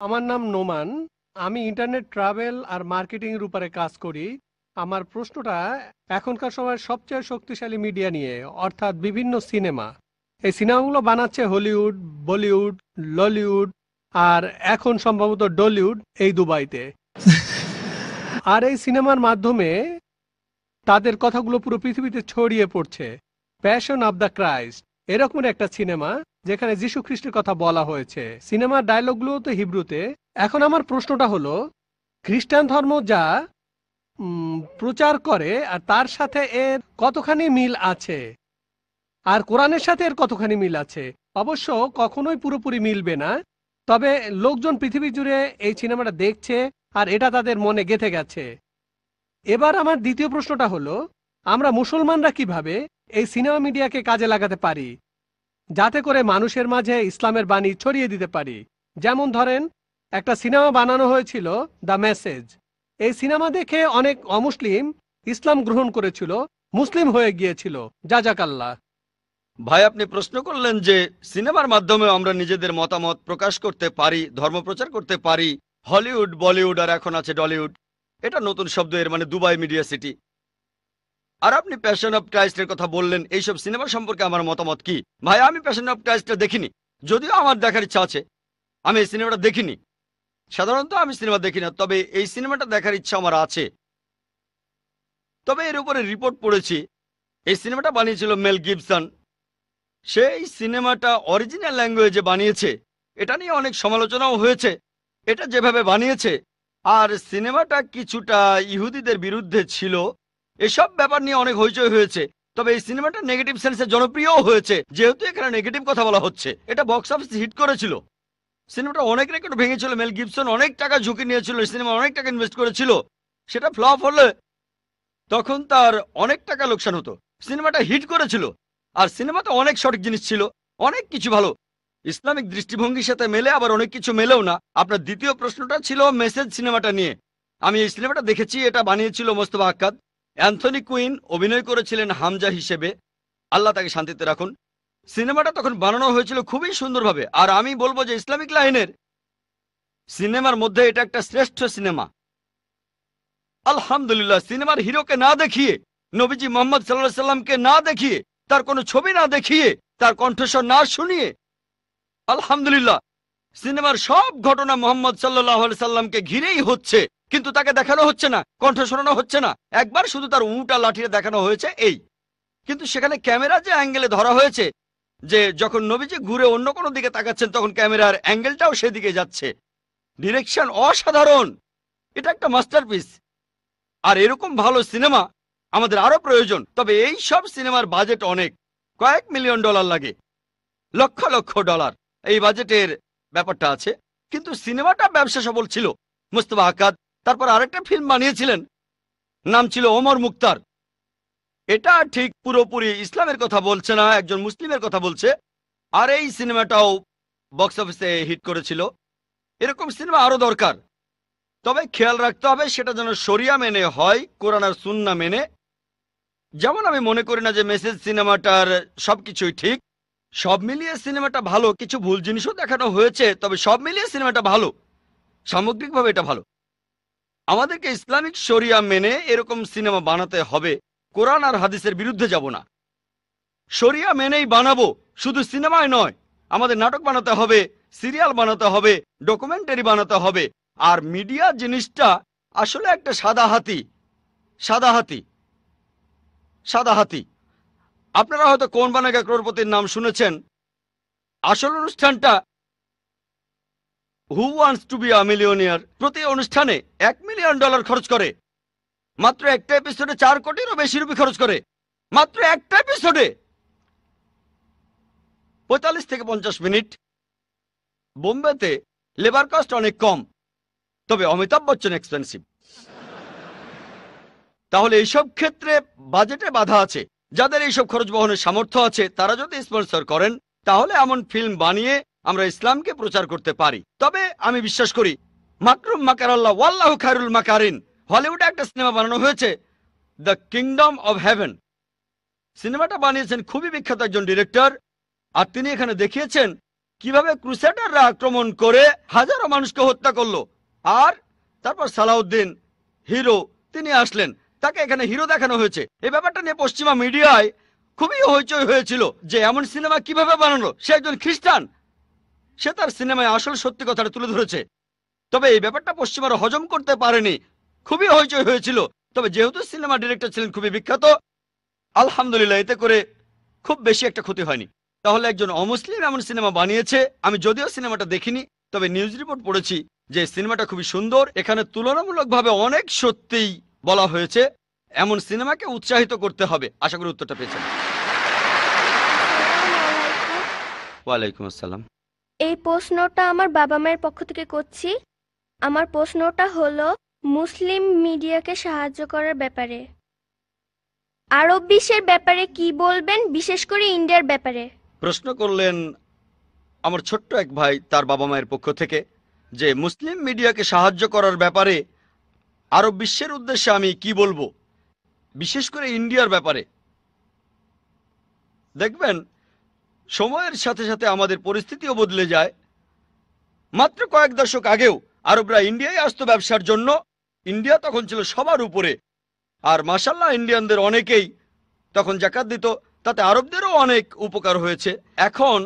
আমার নাম নোমান। আমি ইন্টারনেট ট্রাভেল আর মার্কেটিং এর উপরে কাজ করি। আমার প্রশ্নটা এখনকার সময়ের সবচেয়ে শক্তিশালী মিডিয়া নিয়ে, অর্থাৎ বিভিন্ন সিনেমা। এই সিনেমাগুলো বানাচ্ছে হলিউড, বলিউড, ললিউড আর এখন সম্ভবত ডলিউড, এই দুবাইতে। আর এই সিনেমার মাধ্যমে তাদের কথাগুলো পুরো পৃথিবীতে ছড়িয়ে পড়ছে। প্যাশন অব দ্য ক্রাইস্ট এরকম একটা সিনেমা যেখানে যীশু খ্রিস্টের কথা বলা হয়েছে। সিনেমার ডায়লগগুলো তো হিব্রুতে। এখন আমার প্রশ্নটা হলো, খ্রিস্টান ধর্ম যা প্রচার করে আর তার সাথে এর কতখানি মিল আছে, আর কোরআনের সাথে এর কতখানি মিল আছে? অবশ্য কখনোই পুরোপুরি মিলবে না, তবে লোকজন পৃথিবী জুড়ে এই সিনেমাটা দেখছে আর এটা তাদের মনে গেঁথে গেছে। এবার আমার দ্বিতীয় প্রশ্নটা হলো, আমরা মুসলমানরা কিভাবে এই সিনেমা মিডিয়াকে কাজে লাগাতে পারি যাতে করে মানুষের মাঝে ইসলামের বাণী ছড়িয়ে দিতে পারি? যেমন ধরেন, একটা সিনেমা বানানো হয়েছিল দ্য মেসেজ। এই সিনেমা দেখে অনেক অমুসলিম ইসলাম গ্রহণ করেছিল, মুসলিম হয়ে গিয়েছিল। জাজাকাল্লাহ। ভাই, আপনি প্রশ্ন করলেন যে সিনেমার মাধ্যমে আমরা নিজেদের মতামত প্রকাশ করতে পারি, ধর্ম প্রচার করতে পারি। হলিউড, বলিউড আর এখন আছে ডলিউড। এটা নতুন শব্দ, এর মানে দুবাই মিডিয়া সিটি। আর আপনি প্যাশন অফ ক্রাইস্টের কথা বললেন, এইসব সিনেমা সম্পর্কে আমার মতামত কি? ভাই, আমি প্যাশন অফ ক্রাইস্টটা দেখিনি, যদিও আমার দেখার ইচ্ছা আছে। আমি এই সিনেমাটা দেখিনি। সাধারণত আমি সিনেমা দেখি না, তবে এই সিনেমাটা দেখার ইচ্ছা আমার আছে। তবে এর উপরে রিপোর্ট পড়েছি, এই সিনেমাটা বানিয়েছিল মেল গিবসন। সেই সিনেমাটা অরিজিনাল ল্যাঙ্গুয়েজে বানিয়েছে। এটা নিয়ে অনেক সমালোচনাও হয়েছে, এটা যেভাবে বানিয়েছে। আর সিনেমাটা কিছুটা ইহুদিদের বিরুদ্ধে ছিল। এসব ব্যাপার নিয়ে অনেক হইচই হয়েছে। তবে এই সিনেমাটা নেগেটিভ সেন্সে জনপ্রিয়ও হয়েছে, যেহেতু এখানে নেগেটিভ কথা বলা হচ্ছে। এটা বক্স অফিস হিট করেছিল। সিনেমাটা অনেক রেকর্ড ভেঙেছিল। মেল গিবসন অনেক টাকা ঝুঁকি নিয়েছিল, সিনেমা অনেক টাকা ইনভেস্ট করেছিল। সেটা ফ্লপ হলে তখন তার অনেক টাকা লোকসান হতো। সিনেমাটা হিট করেছিল, আর সিনেমাতে অনেক সঠিক জিনিস ছিল, অনেক কিছু ভালো। ইসলামিক দৃষ্টিভঙ্গির সাথে মেলে, আবার অনেক কিছু মেলেও না। আপনার দ্বিতীয় প্রশ্নটা ছিল মেসেজ সিনেমাটা নিয়ে। আমি এই সিনেমাটা দেখেছি। এটা বানিয়েছিল মোস্তফা আক্কাদ। অ্যান্থনি কুইন অভিনয় করেছিলেন হামজা হিসেবে, আল্লাহ তাকে শান্তিতে রাখুন। সিনেমাটা তখন বানানো হয়েছিল খুবই সুন্দরভাবে। আর আমি বলবো যে ইসলামিক লাইনের সিনেমার মধ্যে এটা একটা শ্রেষ্ঠ সিনেমা। আলহামদুলিল্লাহ, সিনেমার হিরোকে না দেখিয়ে, নবীজি মোহাম্মদ সাল্লাল্লাহু সাল্লামকে না দেখিয়ে, তার কোনো ছবি না দেখিয়ে, তার কণ্ঠস্বর না শুনিয়ে, আলহামদুলিল্লাহ সিনেমার সব ঘটনা মোহাম্মদ সাল্লাল্লাহু আলাইহি সাল্লামকে ঘিরেই হচ্ছে, কিন্তু তাকে দেখানো হচ্ছে না, কণ্ঠ শোনানো হচ্ছে না। একবার শুধু তার উঁটা লাঠিয়ে দেখানো হয়েছে, এই। কিন্তু সেখানে ক্যামেরা যে অ্যাঙ্গেলে ধরা হয়েছে, যে যখন নবীজি ঘুরে অন্য কোনো দিকে তাকাচ্ছেন তখন ক্যামেরার অ্যাঙ্গেলটাও সেদিকে যাচ্ছে। ডিরেকশন অসাধারণ। এটা একটা মাস্টারপিস। আর এরকম ভালো সিনেমা আমাদের আরো প্রয়োজন। তবে এই সব সিনেমার বাজেট অনেক, কয়েক মিলিয়ন ডলার লাগে, লক্ষ লক্ষ ডলার। এই বাজেটের ব্যাপারটা আছে। কিন্তু সিনেমাটা ব্যবসা সফল ছিল। মুস্তফা আক্কাদ তারপর আরেকটা ফিল্ম বানিয়েছিলেন, নাম ছিল ওমর মুক্তার। এটা ঠিক পুরোপুরি ইসলামের কথা বলছে না, একজন মুসলিমের কথা বলছে। আর এই সিনেমাটাও বক্স অফিসে হিট করেছিল। এরকম সিনেমা আরো দরকার। তবে খেয়াল রাখতে হবে সেটা যেন শরিয়া মেনে হয়, কোরআন আর সুন্নাহ মেনে। যেমন আমি মনে করি না যে মেসেজ সিনেমাটার সবকিছুই ঠিক। সব মিলিয়ে সিনেমাটা ভালো, কিছু ভুল জিনিসও দেখানো হয়েছে, তবে সব মিলিয়ে সিনেমাটা ভালো। সামগ্রিকভাবে এটা ভালো। আমাদেরকে ইসলামিক শরিয়া মেনে এরকম সিনেমা বানাতে হবে। কোরআন আর হাদিসের বিরুদ্ধে যাব না, শরিয়া মেনেই বানাবো। শুধু সিনেমায় নয়, আমাদের নাটক বানাতে হবে, সিরিয়াল বানাতে হবে, ডকুমেন্টারি বানাতে হবে। আর মিডিয়া জিনিসটা আসলে একটা সাদা হাতি। সাদা হাতি, সাদা হাতি। আপনারা হয়তো কোন বানেগা ক্রোড়পতির নাম শুনেছেন। আসল অনুষ্ঠানটা who wants to be a millionaire. প্রতি অনুষ্ঠানে $1 মিলিয়ন খরচ করে। মাত্র একটা এপিসোডে 4 কোটিরও বেশি রুপি খরচ করে। মাত্র একটা এপিসোডে 45 থেকে 50 মিনিট। বোম্বেতে লেবার কস্ট অনেক কম, তবে অমিতাভ বচ্চন এক্সপেন্সিভ। তাহলে এইসব ক্ষেত্রে বাজেটে বাধা আছে। যাদের এইসব খরচ বহনের সামর্থ্য আছে তারা যদি স্পন্সর করেন, তাহলে এমন ফিল্ম বানিয়ে আমরা ইসলামকে প্রচার করতে পারি। তবে আমি বিশ্বাস করি মাকরুম মাকারাল্লাহ ওয়াল্লাহু খায়রুল মাকারিন। হলিউডে একটা সিনেমা বানানো হয়েছে, দ্য কিংডম অব হেভেন। সিনেমাটা বানিয়েছেন খুবই বিখ্যাত একজন ডিরেক্টর, আর তিনি এখানে দেখিয়েছেন কিভাবে ক্রুসেডাররা আক্রমণ করে হাজারো মানুষকে হত্যা করলো। আর তারপর সালাউদ্দিন হিরো তিনি আসলেন, তাকে এখানে হিরো দেখানো হয়েছে। এই ব্যাপারটা নিয়ে পশ্চিমা মিডিয়ায় খুবই হইচই হয়েছিল যে এমন সিনেমা কিভাবে বানানো। সে একজন খ্রিস্টান, সে তার সিনেমায় আসল সত্যি কথাটা তুলে ধরেছে। তবে এই ব্যাপারটা পশ্চিমারা হজম করতে পারেনি, খুবই হইচই হয়েছিল। তবে যেহেতু সিনেমা ডিরেক্টর ছিলেন খুবই বিখ্যাত, আলহামদুলিল্লাহ এতে করে খুব বেশি একটা ক্ষতি হয়নি। তাহলে একজন অমুসলিম এমন সিনেমা বানিয়েছে। আমি যদিও সিনেমাটা দেখিনি, তবে নিউজ রিপোর্ট পড়েছি যে সিনেমাটা খুবই সুন্দর। এখানে তুলনামূলকভাবে অনেক সত্যিই বলা হয়েছে। এমন সিনেমাকে উৎসাহিত করতে হবে। আশা করি উত্তরটা পেয়েছেন। ওয়ালাইকুম আসসালাম। এই প্রশ্নটা আমার বাবা মায়ের পক্ষ থেকে করছি। আমার প্রশ্নটা হলো মুসলিম মিডিয়াকে সাহায্য করার ব্যাপারে। আরব বিশ্বের ব্যাপারে কি বলবেন, বিশেষ করে ইন্ডিয়ার ব্যাপারে? প্রশ্ন করলেন আমার ছোট্ট এক ভাই তার বাবা মায়ের পক্ষ থেকে যে মুসলিম মিডিয়াকে সাহায্য করার ব্যাপারে আরব বিশ্বের উদ্দেশ্যে আমি কি বলবো, বিশেষ করে ইন্ডিয়ার ব্যাপারে। দেখবেন সময়ের সাথে সাথে আমাদের পরিস্থিতিও বদলে যায়। মাত্র কয়েক দশক আগেও আরবরা ইন্ডিয়ায় আসতো ব্যবসার জন্য। ইন্ডিয়া তখন ছিল সবার উপরে, আর মাশাল্লাহ ইন্ডিয়ানদের অনেকেই তখন জাকাত দিত, তাতে আরবদেরও অনেক উপকার হয়েছে। এখন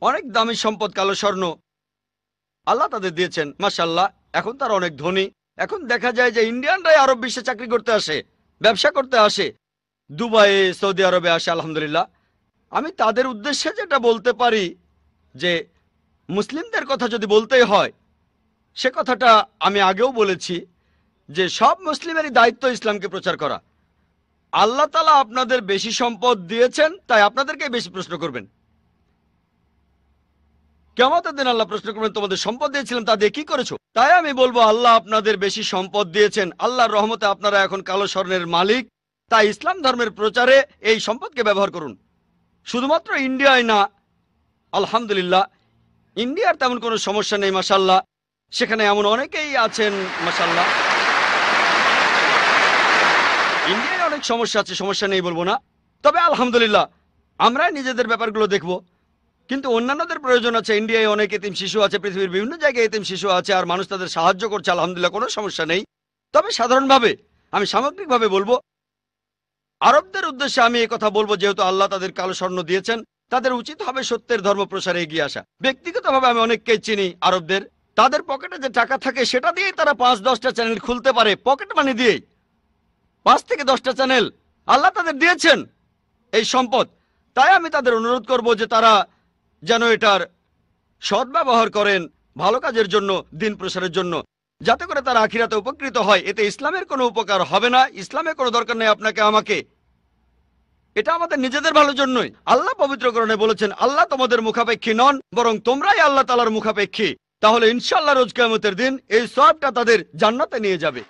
অনেক দামি সম্পদ, কালো স্বর্ণ আল্লাহ তাদের দিয়েছেন মাশাল্লাহ। এখন তারা অনেক ধনী। এখন দেখা যায় যে ইন্ডিয়ানরাই আরব বিশ্বে চাকরি করতে আসে, ব্যবসা করতে আসে, দুবাইয়ে, সৌদি আরবে আসে আলহামদুলিল্লাহ। আমি তাদের উদ্দেশ্যে যেটা বলতে পারি যে মুসলিমদের কথা যদি বলতেই হয়, সে কথাটা আমি আগেও বলেছি যে সব মুসলিমেরই দায়িত্ব ইসলামকে প্রচার করা। আল্লাহ তাআলা আপনাদের বেশি সম্পদ দিয়েছেন, তাই আপনাদেরকে বেশি প্রশ্ন করবেন। কিয়ামতের দিন আল্লাহ প্রশ্ন করবেন তোমাদের সম্পদ দিয়েছিলাম, তা দিয়ে কি করেছো? তাই আমি বলবো আল্লাহ আপনাদের বেশি সম্পদ দিয়েছেন, আল্লাহর রহমতে আপনারা এখন কালো স্বর্ণের মালিক। তাই ইসলাম ধর্মের প্রচারে এই সম্পদকে ব্যবহার করুন। শুধুমাত্র ইন্ডিয়ায় না, আলহামদুলিল্লাহ ইন্ডিয়ার তেমন কোনো সমস্যা নেই মাশাল্লাহ। সেখানে এমন অনেকেই আছেন মাশাল্লাহ। ইন্ডিয়ায় অনেক সমস্যা আছে, সমস্যা নেই বলবো না, তবে আলহামদুলিল্লাহ আমরা নিজেদের ব্যাপারগুলো দেখব। কিন্তু অন্যান্যদের প্রয়োজন আছে। ইন্ডিয়ায় অনেক এতিম শিশু আছে, পৃথিবীর বিভিন্ন জায়গায় এতিম শিশু আছে, আর মানুষ তাদের সাহায্য করছে আলহামদুলিল্লাহ, কোনো সমস্যা নেই। তবে সাধারণভাবে আমি সামগ্রিকভাবে বলবো আরবদের উদ্দেশ্যে আমি এই কথা বলবো, যেহেতু আল্লাহ তাদের কালো স্বর্ণ দিয়েছেন, তাদের উচিত হবে সত্যের ধর্ম প্রসারে এগিয়ে আসা। ব্যক্তিগতভাবে আমি অনেককেই চিনি আরবদের, তাদের পকেটে যে টাকা থাকে সেটা দিয়েই তারা 5-10টা চ্যানেল খুলতে পারে, পকেট মানি দিয়েই 5 থেকে 10টা চ্যানেল আল্লাহ তাদের দিয়েছেন এই সম্পদ। তাই আমি তাদের অনুরোধ করব যে তারা যেন এটার সদ্ব্যবহার করেন ভালো কাজের জন্য, দিন প্রসারের জন্য, যাতে করে তারা আখিরাতে উপকৃত হয়। এতে ইসলামের কোনো উপকার হবে না, ইসলামের কোনো দরকার নেই আপনাকে আমাকে। এটা আমাদের নিজেদের ভালোর জন্যই। আল্লাহ পবিত্র কোরআনে বলেছেন আল্লাহ তোমাদের মুখাপেক্ষী নন, বরং তোমরাই আল্লাহ তাআলার মুখাপেক্ষী। তাহলে ইনশাআল্লাহ রোজ কিয়ামতের দিন এই সওয়াবটা তাদের জান্নাতে নিয়ে যাবে।